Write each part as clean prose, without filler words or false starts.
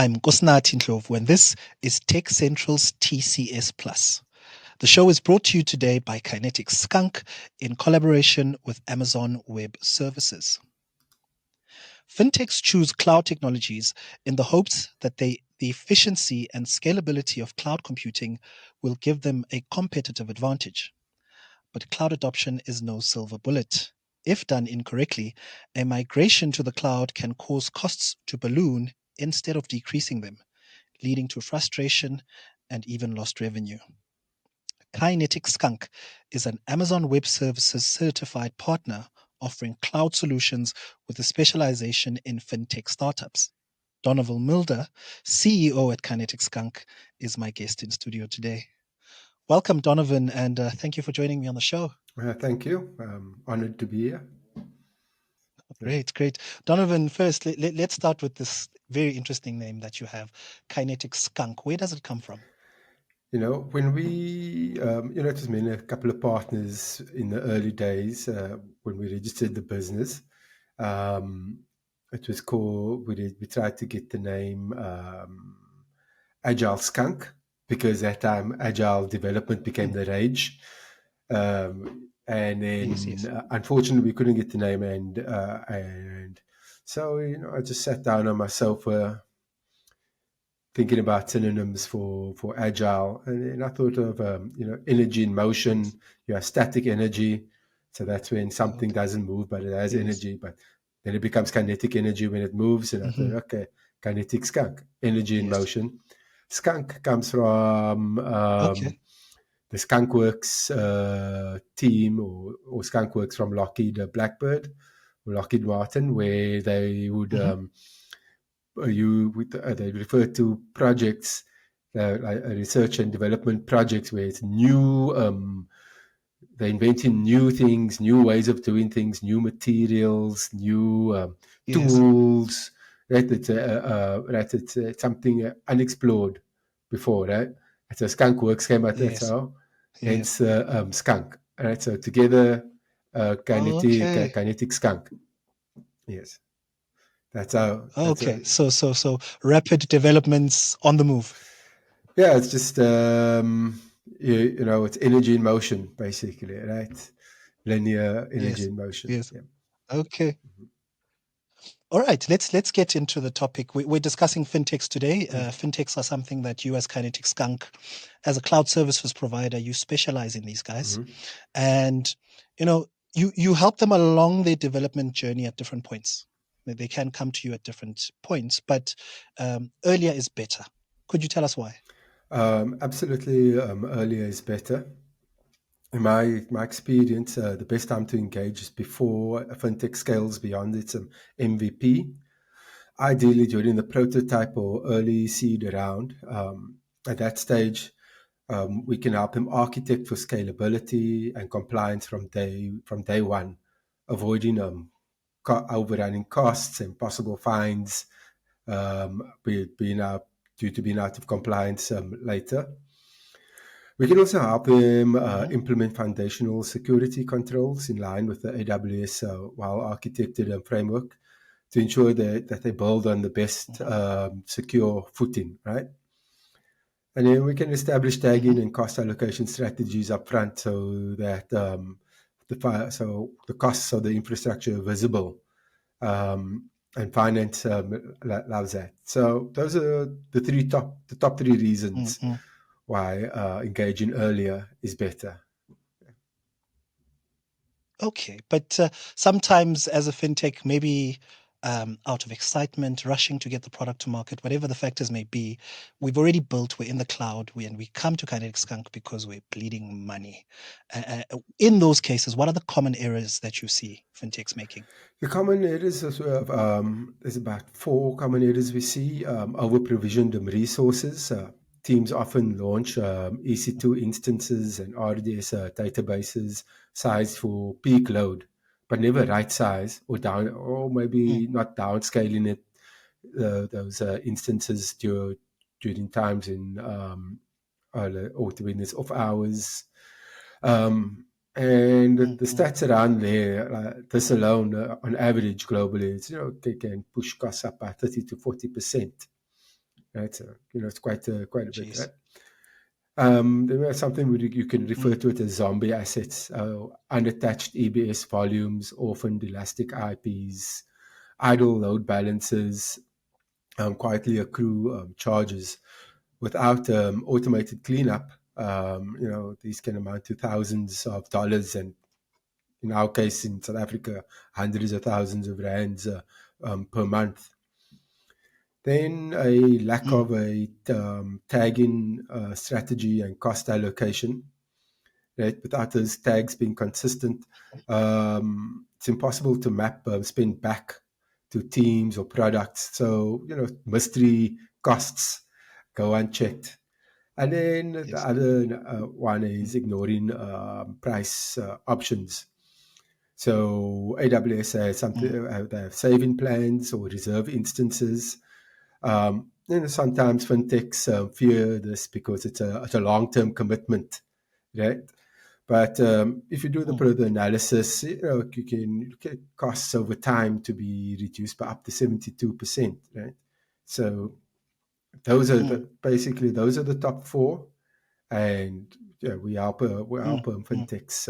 I'm Kosnathi Ndlovu, and this is Tech Central's TCS Plus. The show is brought to you today by Kinetic Skunk in collaboration with Amazon Web Services. Fintechs choose cloud technologies in the hopes that the efficiency and scalability of cloud computing will give them a competitive advantage. But cloud adoption is no silver bullet. If done incorrectly, a migration to the cloud can cause costs to balloon instead of decreasing them, leading to frustration and even lost revenue. Kinetic Skunk is an Amazon Web Services certified partner offering cloud solutions with a specialization in fintech startups. Donovan Mulder, CEO at Kinetic Skunk, is my guest in studio today. Welcome, Donovan, and thank you for joining me on the show. Thank you. I'm honored to be here. Great. Donovan, first, let's start with this very interesting name that you have, Kinetic Skunk. Where does it come from? When we, it was me and a couple of partners in the early days when we registered the business. It was called, we tried to get the name Agile Skunk because at that time Agile development became the rage. And then, Yes. Unfortunately, we couldn't get the name, and so I just sat down on my sofa thinking about synonyms for agile, and I thought of energy in motion. You have static energy, so that's when something doesn't move but it has energy. But then it becomes kinetic energy when it moves, and I thought, okay, kinetic skunk, energy in motion. Skunk comes from the Skunkworks team or Skunkworks from Lockheed Blackbird or Lockheed Martin, where they would they refer to projects like research and development projects where it's new. They're inventing new things, new ways of doing things, new materials, new tools. Right? It's something unexplored before, right? So Skunkworks came out that, so hence skunk. Right? So together, kinetic skunk. Yes, that's how. Okay, so rapid developments on the move. Yeah, it's just it's energy in motion, basically, right? Linear energy in motion. Yes. Yeah. Okay. All right, let's get into the topic. We're discussing fintechs today. Fintechs are something that you, as Kinetic Skunk, as a cloud services provider, you specialize in these guys, and you help them along their development journey at different points. They can come to you at different points, but earlier is better. Could you tell us why? Absolutely, earlier is better. In my experience, the best time to engage is before a fintech scales beyond its MVP. Ideally, during the prototype or early seed round. At that stage, we can help them architect for scalability and compliance from day one, avoiding overrunning costs and possible fines, being out due to being out of compliance later. We can also help them implement foundational security controls in line with the AWS well-architected framework to ensure that they build on the best secure footing, right? And then we can establish tagging and cost allocation strategies up front so that the costs of the infrastructure are visible, and finance loves that. So those are the top three reasons why engaging earlier is better. Okay, but sometimes as a fintech, maybe out of excitement, rushing to get the product to market, whatever the factors may be, we've already built, we're in the cloud, and we come to Kinetic Skunk because we're bleeding money. In those cases, what are the common errors that you see fintechs making? The common errors there's about 4 common errors we see. Over-provisioned resources. Teams often launch EC2 instances and RDS databases sized for peak load, but never right size or maybe not downscaling it. Those instances during times or during this off hours. And the stats around there, this alone, on average globally, they can push costs up by 30 to 40%. right? So it's quite a bit, right? Jeez. There was something you can refer Mm, to it as zombie assets, unattached EBS volumes, orphaned elastic IPs, idle load balances, quietly accrue charges without automated cleanup. These can amount to thousands of dollars, and in our case in South Africa, hundreds of thousands of rands per month. Then a lack mm, of a tagging strategy and cost allocation, right? Without those tags being consistent, it's impossible to map spend back to teams or products. So, mystery costs go unchecked. And then the yes. other one Mm, is ignoring price options. So AWS has something, mm, they have saving plans or reserve instances. Sometimes fintechs fear this because it's a long-term commitment, right? But if you do the mm, further analysis, you can get costs over time to be reduced by up to 72%, right? So mm, basically those are the top four, and yeah, we help mm, mm. fintechs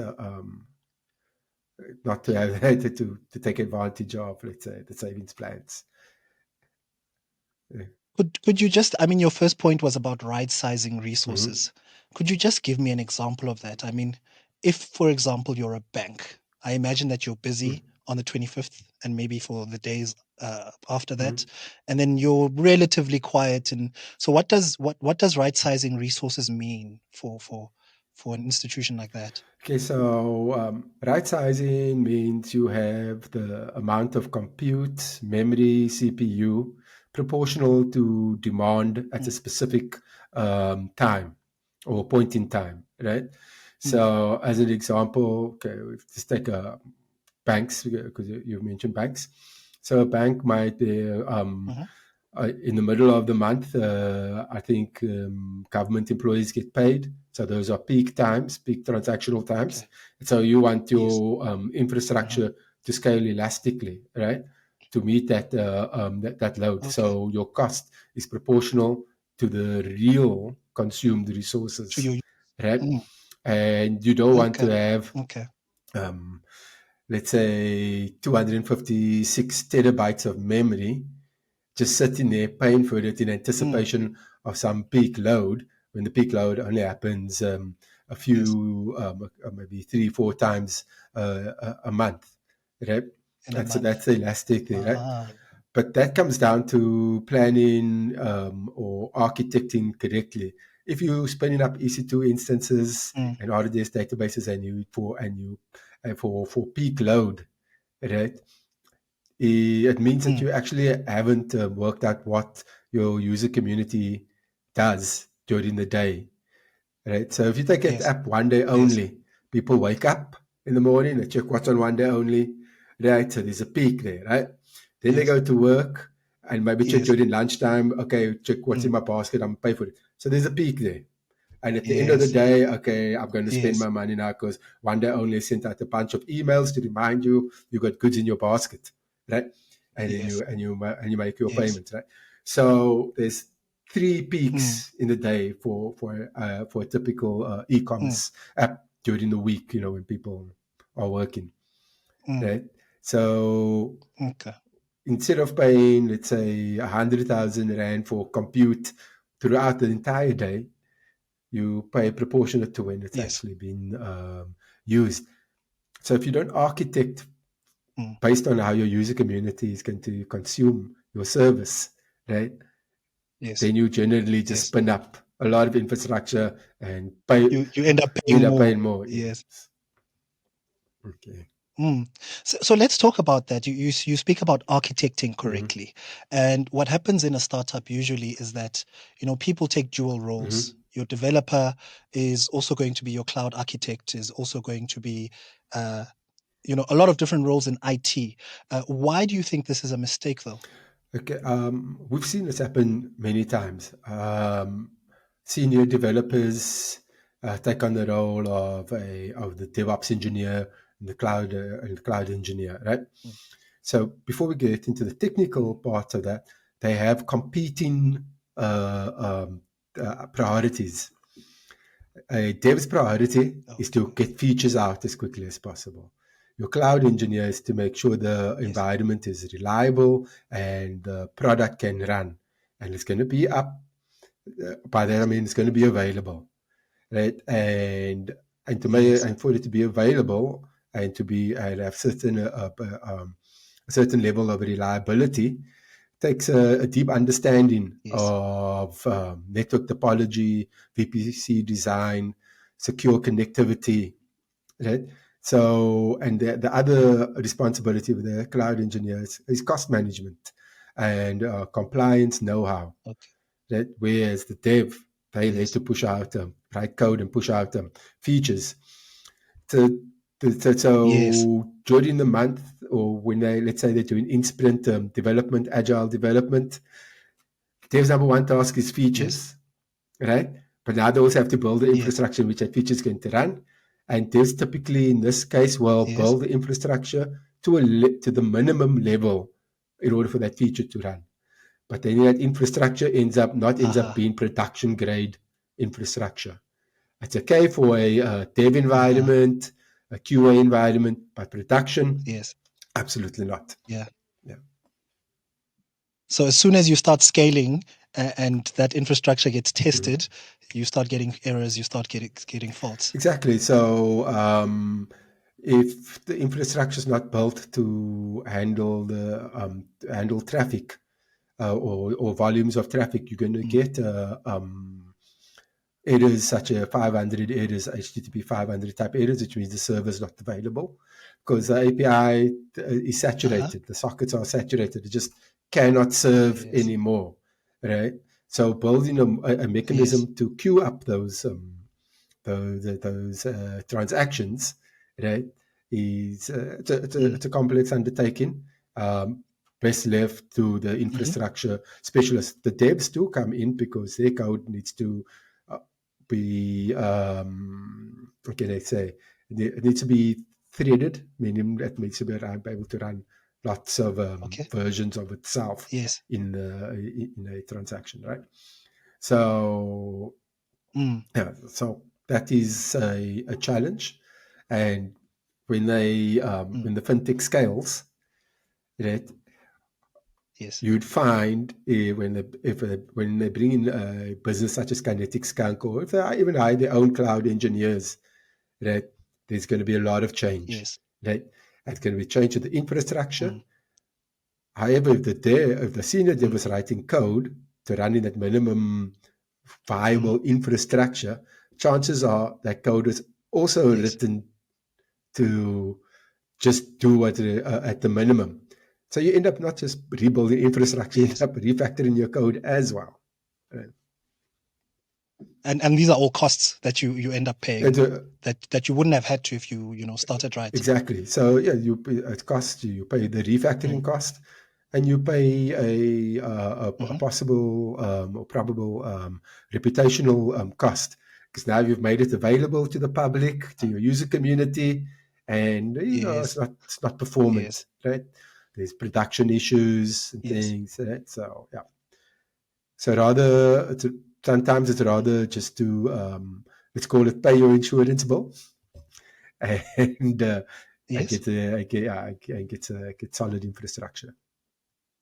not to have to take advantage of, let's say, the savings plans. Yeah. Could you just, I mean, your first point was about right-sizing Mhm. resources. Could you just give me an example of that? I mean, if, for example, you're a bank, I imagine that you're busy Mhm. on the 25th and maybe for the days after that, Mhm. and then you're relatively quiet. And so, what does right-sizing resources mean for an institution like that? Okay, so right sizing means you have the amount of compute, memory, CPU proportional to demand at a Mm, specific time or point in time, right? mm, So, as an example, okay, just take banks because you mentioned banks. So, a bank might be mhm. in the middle of the month, I think government employees get paid. So those are peak times, peak transactional times. Okay. So you want Yes. your Mhm. infrastructure to scale elastically, right? To meet that load. Okay. So your cost is proportional to the real consumed To resources, your right? mm, And you don't want to okay. have Okay. um, let's say 256 terabytes of memory just sitting there paying for it in Mm, anticipation of some peak load when the peak load only happens a yes. few, maybe 3, 4 times a month, right? In a And so month. that's the elastic there, right? Ah. But that comes down to planning or architecting correctly. If you're spinning up EC2 instances Mm, and RDS databases and for peak load, right? It means that mm, you actually haven't worked out what your user community does during the day, right? So if you take it yes. up one day Yes. only, people wake up in the morning, they check what's on one day only, right? So there's a peak there, right? Then they Yes. go to work and maybe check Yes. during lunchtime, okay, check what's in Mm, my basket, I'm pay for it. So there's a peak there. And at the end of the yes. day, okay, I'm going to spend Yes. my money now because one day only sent out a bunch of emails to remind you got goods in your basket, right? And then Yes. you make your Yes. payments, right? So there's three Mm, peaks in the day for a typical mm, e-commerce app during the week, when people are working, mm, right? So okay. instead of paying, let's say, 100,000 rand for compute throughout the entire day, you pay proportionate to when it's Yes. actually been used. So if you don't architect Mm, based on how your user community is going to consume your service, right? yes. Then you generally just Yes. spin up a lot of infrastructure and pay You end up end paying up more. paying more. Yes. Yes. Okay. Mm. So let's talk about that. You speak about architecting Mm-hmm. correctly, and what happens in a startup usually is that people take dual roles. Mm-hmm. Your developer is also going to be your cloud architect, is also going to be uh, a lot of different roles in IT. Why do you think this is a mistake, though? Okay. We've seen this happen many times. Senior Mm, developers take on the role of the DevOps engineer and the cloud engineer, right? So before we get into the technical mm, part of that, they have competing. priorities. A dev's priority is Okay. to get features out as quickly as possible. Your cloud engineer is to make sure the Yes. environment is reliable and the product can run. And it's going to be up. By that I Yes. mean it's going to be available, right? And to make Yes. and for it to be available and to be and have a certain level of reliability takes a deep understanding Yes. of network topology, VPC design, secure connectivity, right? So, and the other responsibility of the cloud engineers is cost management and compliance know-how, Okay. right? Whereas the dev, they there Yes. to push out write code and push out features. So, Yes. so during the month, or when they, let's say they're doing in sprint development, agile development, dev's number one task is Yes. features, right? But now they also have to build the Yes. infrastructure in which that feature is going to run. And devs typically, in this case, will Yes. build the infrastructure to the minimum level in order for that feature to run. But then that infrastructure ends up Uh-huh. being production grade infrastructure. It's okay for a dev Uh-huh. environment, a QA environment, but production, Yes. absolutely not. Yeah. Yeah, So as soon as you start scaling and that infrastructure gets Mhm. tested, you start getting errors, you start getting faults. Exactly. So if the infrastructure is not built to handle traffic or volumes of traffic, you're going to Mm. get errors such as 500 errors, HTTP 500 type errors, which means the server is not available because the API is Uh-huh. saturated. The sockets are saturated. It just cannot serve Yes. anymore, right? So building a Yes. mechanism to queue up those transactions, right, is Mm. it's a complex undertaking. Um, Best left to the Mm-hmm. infrastructure specialists. The devs do come in because their code needs to uh, be, what can I say, it needs to be threaded, meaning that needs to be able to run lots of Okay. versions of itself Yes. in a transaction, right? So Mm. yeah, so that is a challenge, and Mm. when the fintech scales, right, Yes. you'd find when they bring in a business such as Kinetic Skunk, or if they even hire their own cloud engineers, right, there's going to be a lot of change, Yes. right? It's going to be change to the infrastructure. Mm. However, if the senior dev Mm. was writing code to run in that minimum Mm. viable infrastructure, chances are that code is also Yes. written to just do what at the minimum. So you end up not just rebuilding infrastructure, you end Yes. up refactoring your code as well. Right? And these are all costs that you end up And paying that you wouldn't have had to if you started right. exactly. So yeah, it costs you. You pay the refactoring Mm. cost, and you pay a Mm-hmm. possible or probable reputational cost because now you've made it available to the public, to your user community, and you know Yes. it's not performant, Yes. right? There's production issues and Yes. things, right? So yeah. So rather, sometimes it's rather just to let's call it pay your insurance bill and Yes. get solid infrastructure.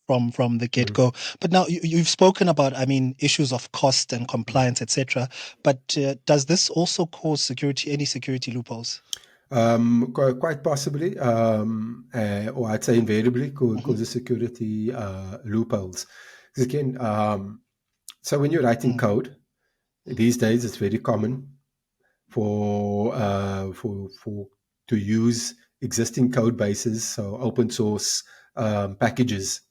From the Mhm. get-go. But now you've spoken about, I mean, issues of cost and compliance, etc. But does this also cause any security loopholes? Quite possibly, or I'd say invariably, Mm-hmm. causes security loopholes. Because again, so when you're writing Mm. code these days, it's very common for to use existing code bases, so open source packages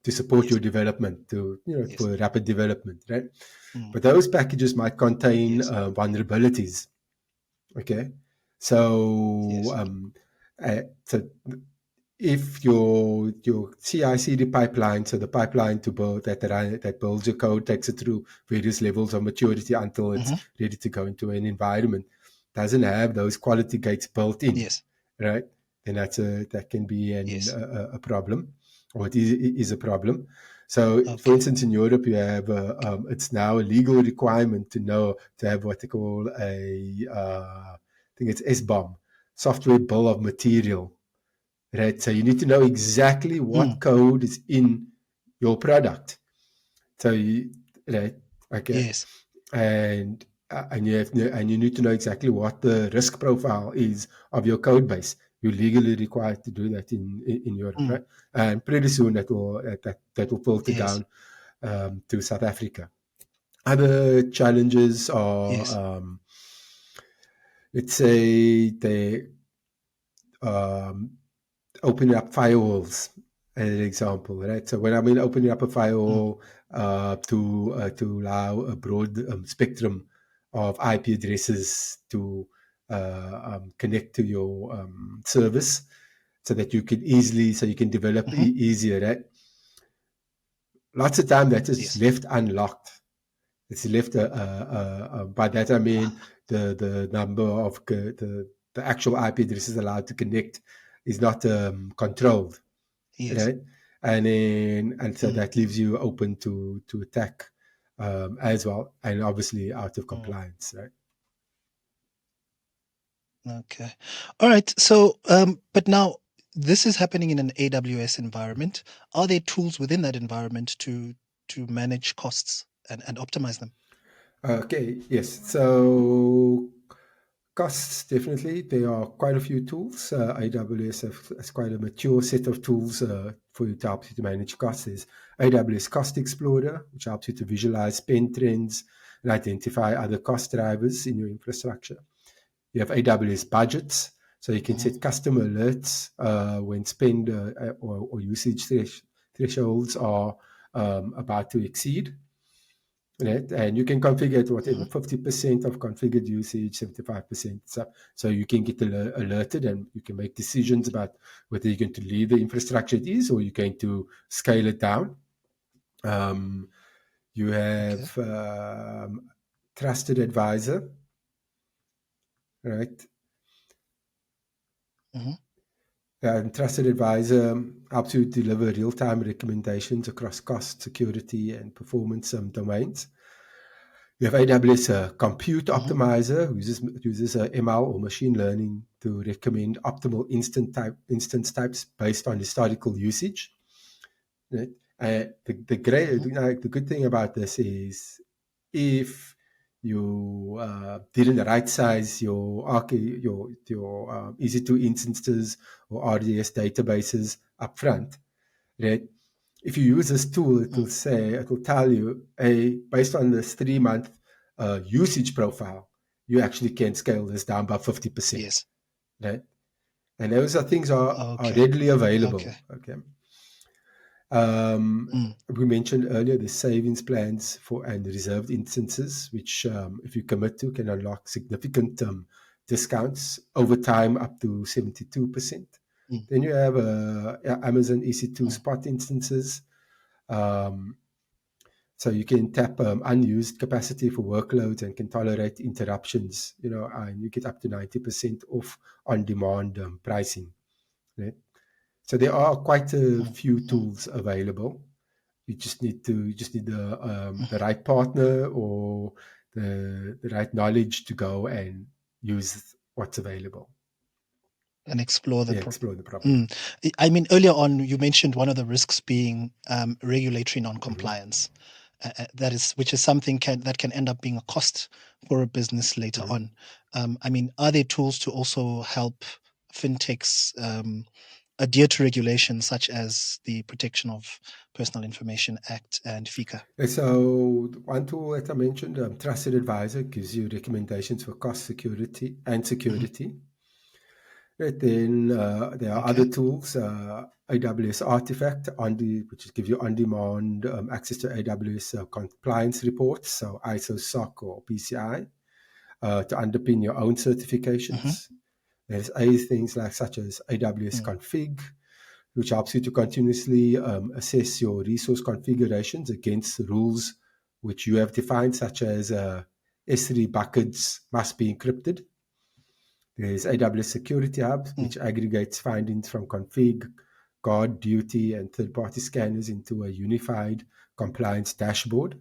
to support Yes. your development, to Yes. for rapid development, right? Mm. But those packages might contain Yes. vulnerabilities. Okay, so Yes. so if your CI/CD pipeline, so the pipeline to build that builds your code, takes it through various levels of maturity until it's Mm-hmm. ready to go into an environment, doesn't have those quality gates built in, Yes. right? Then that can be Yes. a problem, or it is a problem. So, for Okay. instance, in Europe, you have it's now a legal requirement to have what they call I think it's SBOM, software bill of material, right? So you need to know exactly what Mm. code is in your product. So you, right, okay, Yes. and you need to know exactly what the risk profile is of your code base. You're legally required to do that in Europe, Mm. right? And pretty soon that will filter Yes. down to South Africa. Other challenges Yes. are, let's say, they um, opening up firewalls as an example, right? So when I mean opening up a Mm. firewall to allow a broad spectrum of IP addresses to connect to your service, so that you can develop Mm-hmm. easier, right? Lots of time that is Yes. left unlocked. It's left. By that I mean the number of the actual IP addresses allowed to connect is not controlled, Yes. right? And so Mm. that leaves you open to attack as well, and obviously out of Mm. compliance, right? Okay. All right. So, but now this is happening in an AWS environment. Are there tools within that environment to manage costs and optimize them? Okay, yes. So costs, definitely. There are quite a few tools. AWS has quite a mature set of tools for you to help you to manage costs. There's AWS Cost Explorer, which helps you to visualize spend trends and identify other cost drivers in your infrastructure. You have AWS Budgets, so you can Hmm. set custom alerts when spend or usage thresholds are about to exceed. Right? And you can configure it whatever, Hmm. 50% of configured usage, 75%. So you can get alerted, and you can make decisions about whether you're going to leave the infrastructure it is or you're going to scale it down. Um, you Okay. have Trusted Advisor, right? Hmm. And Trusted Advisor helps you deliver real time recommendations across cost, security, and performance domains. You have AWS Compute Hmm. Optimizer, who uses ML or machine learning to recommend optimal instance types based on historical usage. Right? Hmm. The good thing about this is if you didn't right size your EC2 instances or RDS databases upfront, right? If you use this tool, Mm. it will tell you, based on this 3 month usage profile, you actually can scale this down by 50%, Yes. right? And those are things are Okay. readily Okay. available. Okay. Mm. We mentioned earlier the savings plans for and reserved instances, which, if you commit to, can unlock significant discounts over time, up to 72%. Mm. Then you have Amazon EC2 Mm. spot instances. Um, so you can tap unused capacity for workloads and can tolerate interruptions, and you get up to 90% off on-demand pricing. Right? So there are quite a Mm. few Mm. tools available. You just need the Mhm. right partner or the right knowledge to go and use what's available. And explore the Yeah, pro- explore the problem. Mm. I mean, earlier on, you mentioned one of the risks being regulatory Hmm. non-compliance. That is, which is something that can end up being a cost for a business later Hmm. on. I mean, are there tools to also help fintechs adhere to regulations such as the Protection of Personal Information Act and FICA? So one tool that I mentioned, Trusted Advisor, gives you recommendations for cost security and Mhm. security. Right, then there are Okay. other tools, AWS Artifact, which gives you on-demand access to AWS compliance reports, so ISO, SOC, or PCI, to underpin your own Hmm. certifications. There's other things such as AWS Mm. Config, which helps you to continuously assess your resource configurations against the rules which you have defined, such as S3 buckets must be encrypted. There's AWS Security Hub, Mm. which aggregates findings from config, guard duty and third-party scanners into a unified compliance dashboard,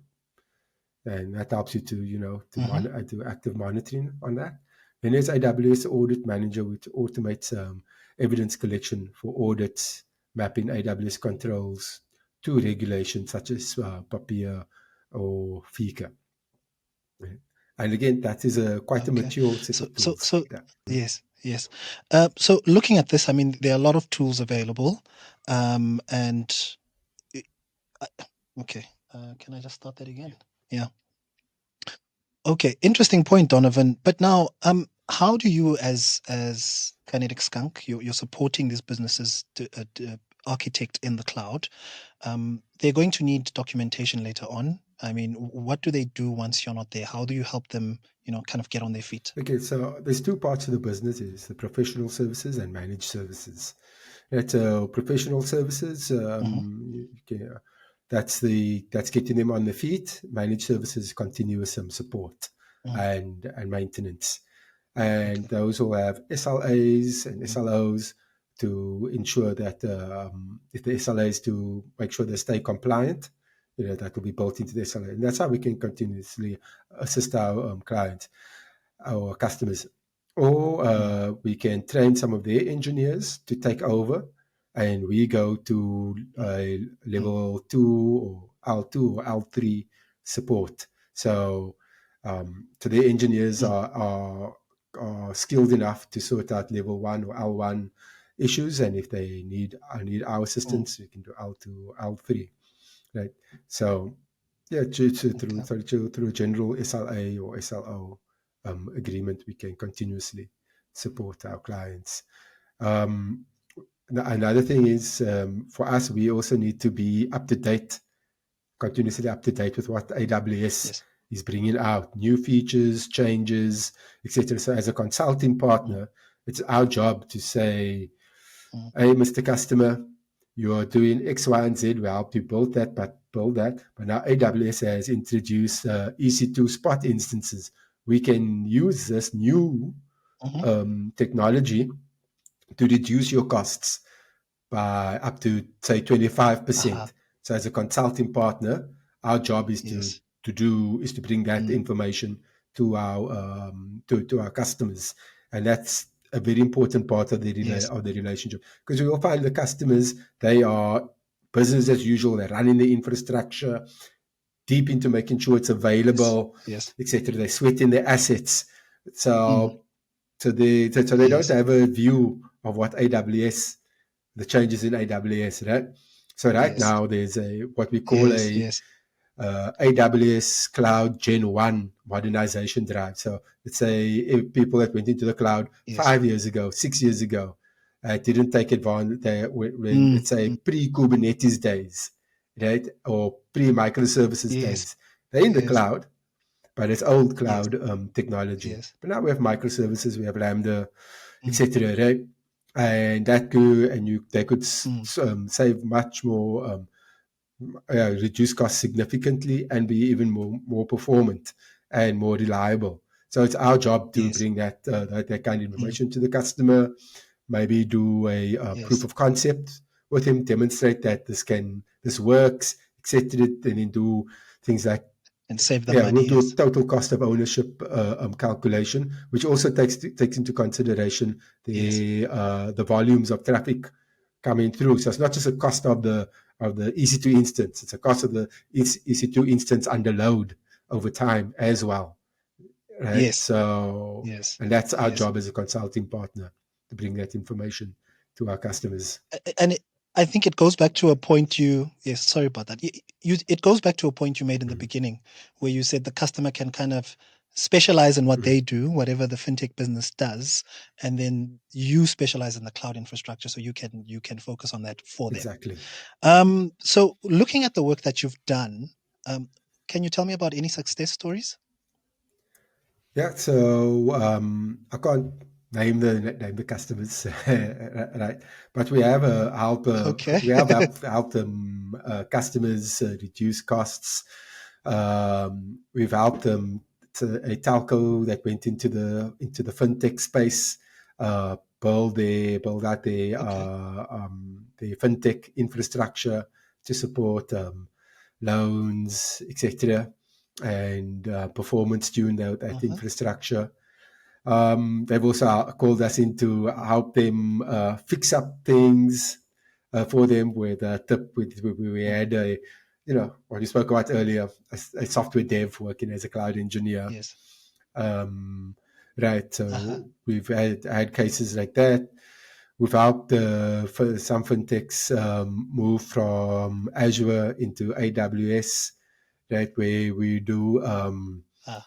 and that helps you to Mm-hmm. do active monitoring on that. Then there's AWS Audit Manager, which automates evidence collection for audits, mapping AWS controls to regulations such as PAPIA or FICA. And again, that is quite a Okay. mature set So, of so, tools. so, Yeah. yes, yes. So looking at this, I mean, there are a lot of tools available. And uh, okay, can I just start that again? Yeah. Okay, interesting point, Donovan. But now, how do you, as Kinetic Skunk, you're supporting these businesses to architect in the cloud? They're going to need documentation later on. I mean, what do they do once you're not there? How do you help them, kind of get on their feet? Okay, so there's two parts of the business: is the professional services and managed services. At professional services, Mm-hmm. that's getting them on their feet. Managed services, continuous support Mm, and maintenance, and okay. those will have SLAs and Mm, SLOs to ensure that if the SLAs to make sure they stay compliant, that will be built into the SLA, and that's how we can continuously assist our clients, our customers. Or mm, we can train some of their engineers to take over, and we go to mm, mm, level 2 or L2 or L3 support. So the engineers mm, are skilled enough to sort out level 1 or L1 issues, and if they need our mm, assistance, we can do L2 or L3. Right. So yeah, okay. through a general SLA or SLO agreement, we can continuously support our clients. Um, Another thing is, for us, we also need to be up to date, continuously up to date with what AWS Yes. is bringing out, new features, changes, etc. So as a consulting Mm, partner, it's our job to say, mm, hey, Mr. Customer, you're doing X, Y, and Z. We help you build that, but now AWS has introduced EC2 spot instances. We can use this new mhm. technology to reduce your costs by up to say Aha. 25%. So as a consulting partner, our job is Yes. to bring that Mm, information to our to our customers, and that's a very important part of yes. of the relationship, because we will find the customers, they are business as usual. They're running the infrastructure deep into making sure it's Yes. available, Yes. etc. They sweat in their assets, Mm, so they don't yes. have a view of what AWS, the changes in AWS, right? So right Yes. now there's a what we call Yes. a Yes. AWS Cloud Gen 1 modernization drive. So it's people that went into the cloud Yes. 5 years ago, 6 years ago, didn't take advantage. When Mm, it's a mm, pre-Kubernetes days, right, or pre-microservices yes. days. They're in the Yes. cloud, but it's old Yes. cloud technology. Yes. But now we have microservices, we have Lambda, Mm, etc. Right, and that could and you they could mm, save much more, reduce costs significantly, and be even more performant and more reliable. So it's our job to yes. bring that kind of Mm, information to the customer. Maybe do a proof yes. of concept with him, demonstrate that this works, etc. And then do things like, And save the yeah, we'll money. do a Yes. total cost of ownership calculation, which also takes into consideration Yes. the volumes of traffic coming through. So it's not just a cost of the EC2 instance; it's a cost of the EC2 instance under load over time as well, right? Yes. So, Yes. and that's our Yes. job as a consulting partner, to bring that information to our customers. And I think it goes back to a point yes, sorry about that. It goes back to a point you made in the Mm, beginning where you said the customer can kind of specialize in what mm, they do, whatever the fintech business does, and then you specialize in the cloud infrastructure so you can focus on that for them. exactly. So looking at the work that you've done, um, can you tell me about any success stories? Yeah, so I can't name the customers, right? But we have Okay. helped customers reduce costs. We've helped them to a telco that went into the fintech space, build out Okay. their fintech infrastructure to support loans, etc., and performance tune that Uh-huh. infrastructure. They've also called us in to help them fix up things for them. With a tip, we Mm. had a, what you spoke about earlier, a software dev working as a cloud engineer. Yes. Um, right, Uh-huh. so we've had cases like that. We've helped some fintechs move from Azure into AWS, right, where we do Ah,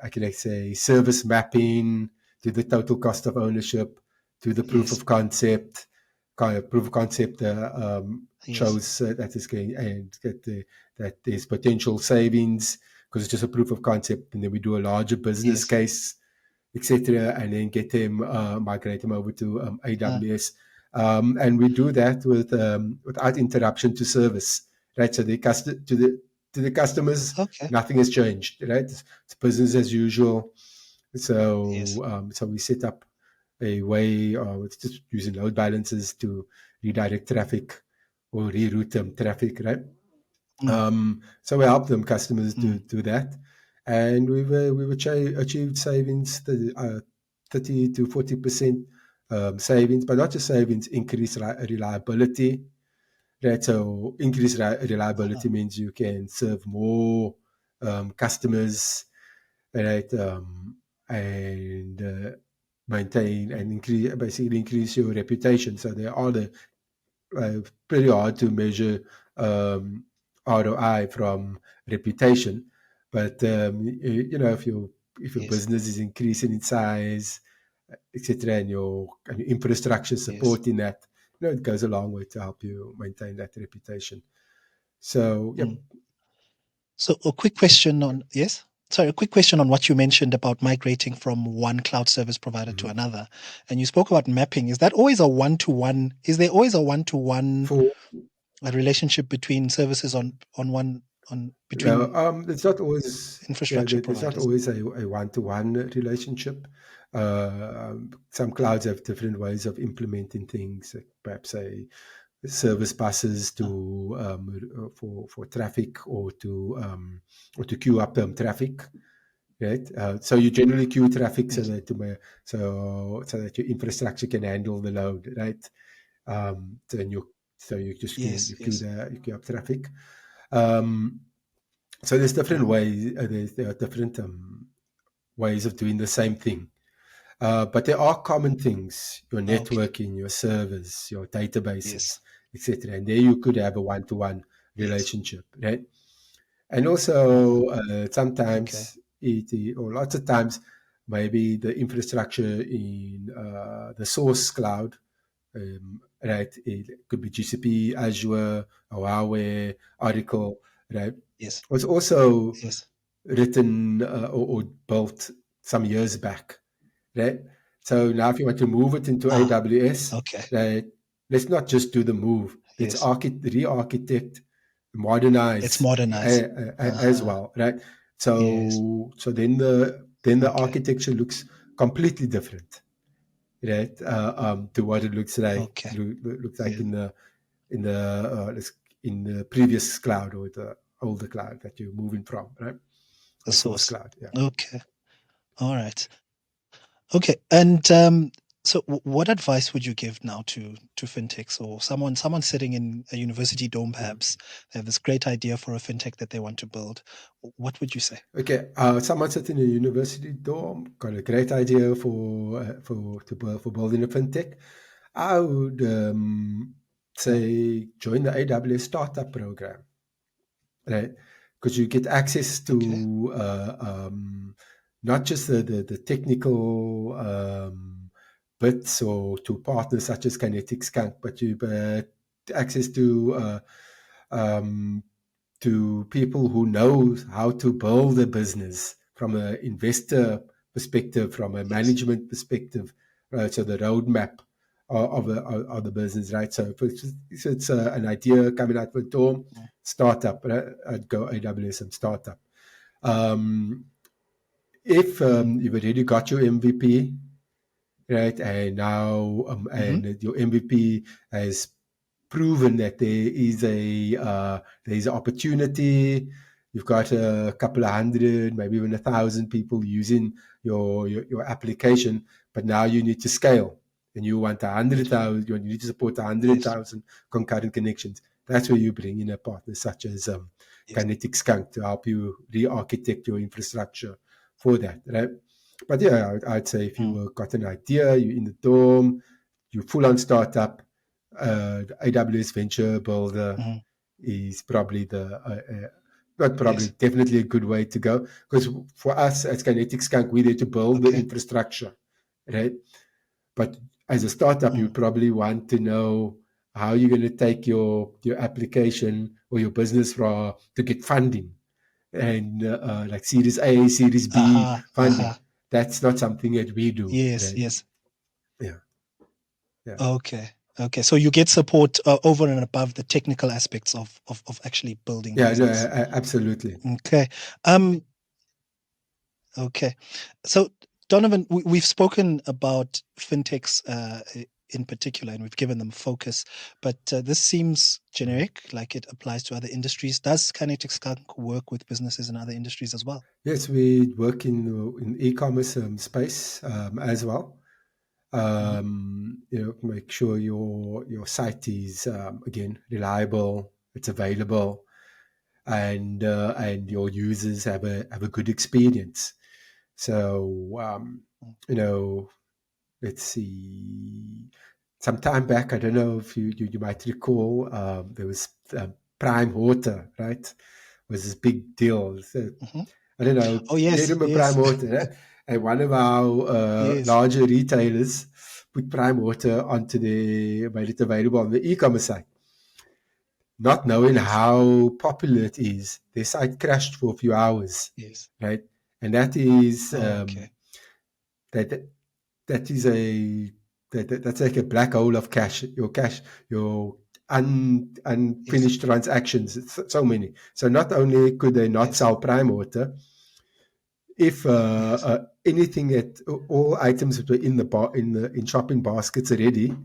I can say service mapping to the total cost of ownership to the proof yes. of concept. Proof of concept Yes. shows that is going and that there's potential savings because it's just a proof of concept, and then we do a larger business Yes. case, etc., and then get them migrate them over to Uh, AWS, and we do that without interruption to service, right? So to the customers, okay. nothing has changed, right? It's business as usual. Yes. So we set up a way with just using load balancers to redirect traffic or reroute traffic, right? Mm. So we help them customers Mm. do that, and we've achieved savings 30 to 40% savings, but not just savings, increased reliability. Right, so increased Uh-huh. reliability means you can serve more customers, right, and maintain and basically increase your reputation. So there are the pretty hard to measure um, ROI from reputation. But if your Yes. business is increasing in size, etc., and your infrastructure Yes. supporting that, it goes a long way to help you maintain that reputation. So, yep. Mm. So a quick question on, yes? Sorry, a quick question on what you mentioned about migrating from one cloud service provider to Mhm. another. And you spoke about mapping. Is that always a one-to-one? Is there always a one-to-one For relationship between services on one on No, between it's not always. Yeah, infrastructure there's not providers? always a one-to-one relationship. Some clouds have different ways of implementing things. Like perhaps a service buses Ah, to for traffic or to queue up traffic. Right. So you generally queue traffic yes. so that your infrastructure can handle the load. Right. Then you just Yes. Yes. you queue up traffic. Um, so there's different Mm. ways. There are different ways of doing the same thing. But there are common things: your Okay. networking, your servers, your databases, Yes. etc. And there you could have a one-to-one Yes. relationship, right? And Uh-huh. also Okay. sometimes or lots of times, maybe the infrastructure in the source cloud, right? It could be GCP, Azure, Huawei, Oracle, right? Yes. Was also Yes. written or built some years back, right? So now if you want to move it into Ah. AWS, Okay. right, let's not just do the move. Let's Yes. re-architect, It's modernize modernized. as Uh-huh. well, right? Yes. So then the Okay. architecture looks completely different, right? To what it Okay. looks like Yes. in the in the previous cloud or the older cloud that you're moving from, right? The The source source. cloud, yeah. Okay. All right. Okay. And so what advice would you give now to fintechs or someone sitting in a university dome Mhm. perhaps? They have this great idea for a fintech that they want to build. What would you say? Okay, someone sitting in a university dorm got a great idea for building a fintech. I would Uh, say join the AWS startup program, right? Because you get access okay. to not just the technical bits or to partners such as Kinetic Skunk, but you access um, to people who know how to build a business from an investor perspective, from a Yes. management perspective, right? So the roadmap of the business, right? So if it's an idea coming out of a dorm, Mm. startup, right? I'd go AWS and startup. Um, if Mm. you've already got your MVP, right? And now, Mm-hmm. and your MVP has proven that there's an opportunity. You've got a couple of hundred, maybe even 1,000 people using your application, but now you need to scale, and you want 100,000. You need to support Yes. 100,000 concurrent connections. That's where you bring in a partner such as Yes. Kinetic Skunk to help you re-architect your infrastructure for that, right? But yeah, I'd say if Mm, you got an idea, you're in the dorm, you're full on startup, the AWS Venture Builder mm, is probably not probably, yes. definitely a good way to go. Because for us as Kinetic Skunk, we're there to build the Okay. infrastructure, right? But as a startup, you Mm, probably want to know how you're going to take your application or your business to get funding and like Series A, Series B aha. funding. Aha. That's not something that we do, Yes. right? Yes. Yeah, yeah. Okay. Okay. So you get support over and above the technical aspects of actually building Yeah, no, business. absolutely. Okay. Um. Okay. So Donovan, we've spoken about fintechs in particular, and we've given them focus, but this seems Mhm. generic, like it applies to other industries. Does Kinetic Skunk work with businesses in other industries as well? Yes, we work in e-commerce space as well. Mhm. Make sure your site is again reliable, it's available, and your users have a good experience. So Mm. you know, let's see. Some time back, I don't know if you might recall, there was Prime Water, right? Was this big deal. So, Mhm. I don't know. Oh You yes, remember Prime yes, Water, right? And one of our yes, larger retailers put Prime Water made it available on the e-commerce site. Not knowing yes, how popular it is, their site crashed for a few hours, yes. right? And that is Oh, okay. that that is that's like a black hole of cash. Your Yes, unfinished transactions. It's so many. So not only could they not yes, sell Prime Water, if yes, anything that all items that were in the in shopping baskets already,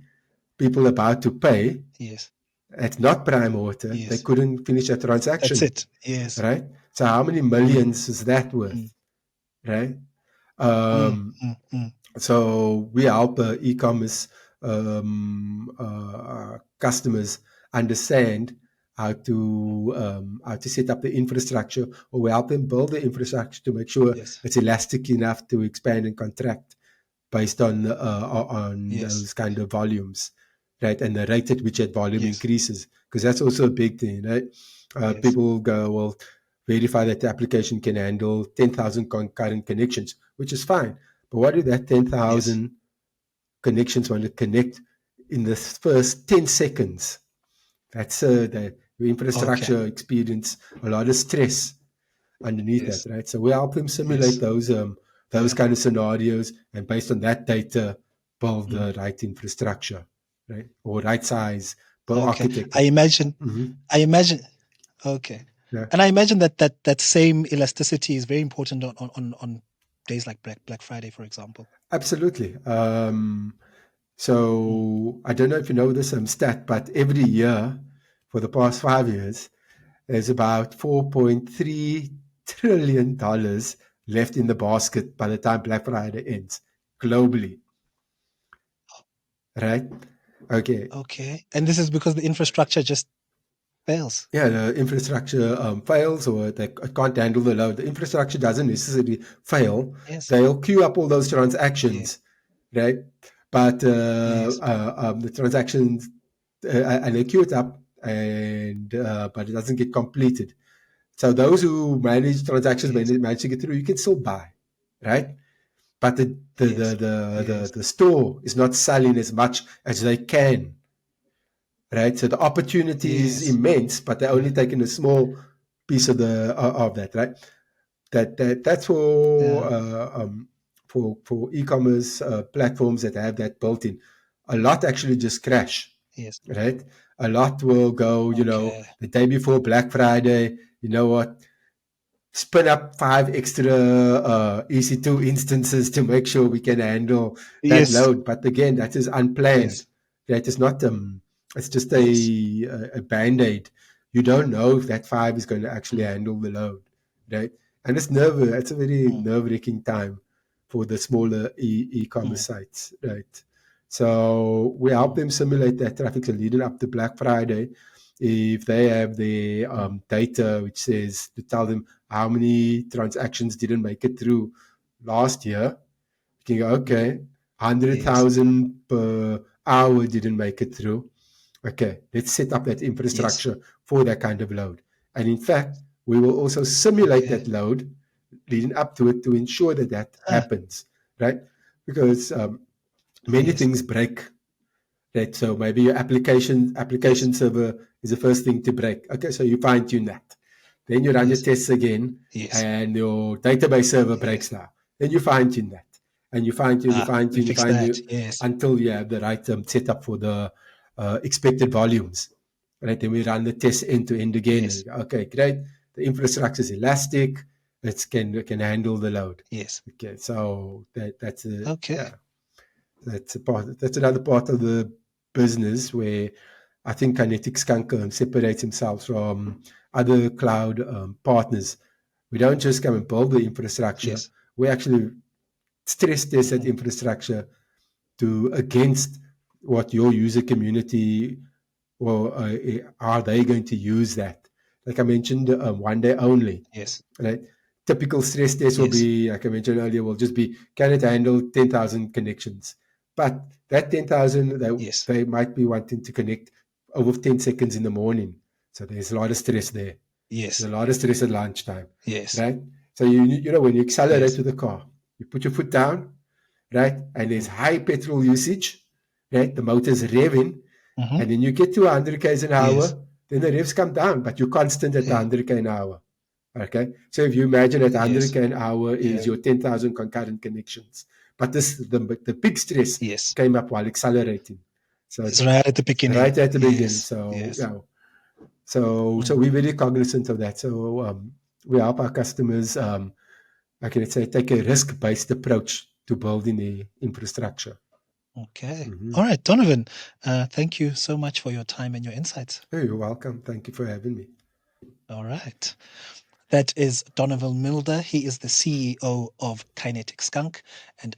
people about to pay, yes, it's not Prime Water, they yes. couldn't finish a That's transaction, it. Yes. right? So how many Mm, millions is that mm, worth, right? mm, Um, mm, mm. So we help e-commerce customers understand how to set up the infrastructure, or we help them build the infrastructure to make sure Yes, it's elastic enough to expand and contract based on yes, those kind of volumes, right? And the rate at which that volume yes, increases, because that's also a big thing, right? yes, People go, well, verify that the application can handle 10,000 concurrent connections, which is fine. But what if that yes. 10,000 connections want to connect in the first 10 seconds? That's the Okay. infrastructure experience a lot of stress underneath that, Yes, right? So we help them simulate yes. those Yeah. kind of scenarios, and based on that data, build Mm, the right infrastructure, right, or right size, build okay. architect I it. imagine. Mm-hmm. I imagine. Okay. Yeah, And I imagine that same elasticity is very important on days like Black Friday, for example. absolutely. Mm, So I don't know if you know this stat, but every year for the past 5 years, there's about $4.3 trillion left in the basket by the time Black Friday ends globally, right? Okay. okay. And this is because the infrastructure just fails. Yeah, the infrastructure fails, or they can't handle the load. The infrastructure doesn't necessarily fail. Yes. They'll queue up all those Yes. transactions, right? But Yes. the transactions, and they queue it up, and but it doesn't get completed. So those who manage transactions, Yes. manage to get through, you can still buy, right? But Yes. Yes. the store is not selling as much as they can, right? So the opportunity is Yes. immense, but they're only Yeah. taking a small piece of that, right? That's Yeah. for e-commerce platforms that have that built in. A lot actually just crash, Yes. right? A lot will go, Okay. the day before Black Friday. You know what? spin up 5 extra EC2 instances to make sure we can handle that Yes. load. But again, that is unplanned. Yes. That is not it's just Yes. a band-aid. You don't know if that 5 is going to actually handle the load, right? And it's a very Mm, nerve-wracking time for the smaller e-commerce mm, sites, right? So we help mm, them simulate that traffic. So leading up to Black Friday, if they have the mm. data which says to tell them how many transactions didn't make it through last year, you can go, okay, Yes. 100,000 per hour didn't make it through. Okay, let's set up that Yes. infrastructure for that kind of load. And in fact, we will also simulate Okay. that load leading up to it to ensure that that Ah, happens, right? Because many yes. things break. Right, so maybe your Yes. application server is the first thing to break. Okay, so you fine tune that. Then you run your Yes. tests again, Yes. and your database server Yes. breaks now. Then you fine tune that, and Ah, we you fix fine that. tune Yes. until you have the right setup for the expected volumes. Right, then we run the test end to end again. Yes. And, okay, great. The infrastructure is elastic. It can handle the load. Yes. Okay, so that's a Okay. yeah, that's another part of the business where I think Kinetic Skunk separates himself from other cloud partners. We don't just come and build the infrastructure. Yes. We actually stress test that Mhm. infrastructure to against what your user community or are they going to use that? Like I mentioned, one day only, Yes. right? Typical stress test will Yes. be, like I mentioned earlier, will just be can it handle 10,000 connections? But that 10,000, Yes. they might be wanting to connect over 10 seconds in the morning. So there's a lot of stress there. Yes. There's a lot of stress at lunchtime, Yes. right? So you know when you accelerate Yes. with the car, you put your foot down, right? And there's Mm. high petrol usage, right? The motor's revving, Mm-hmm. and then you get to 100 k's an Yes. hour, then the revs come down, but you're constant at Yeah. 100 k an hour. Okay, so if you imagine that 100 Yes. k an hour is Yeah. your 10,000 concurrent connections, but the big stress Yes. came up while accelerating. So It's right at the beginning. right at the beginning. Yes. So Yes. yeah, so Mm. we're very cognizant of that. So we help our customers, I can say, take a risk based approach to building the infrastructure. Okay. Mm-hmm. All right, Donovan. Thank you so much for your time and your insights. Hey, you're welcome. Thank you for having me. All right. That is Donovan Mulder. He is the CEO of Kinetic Skunk, and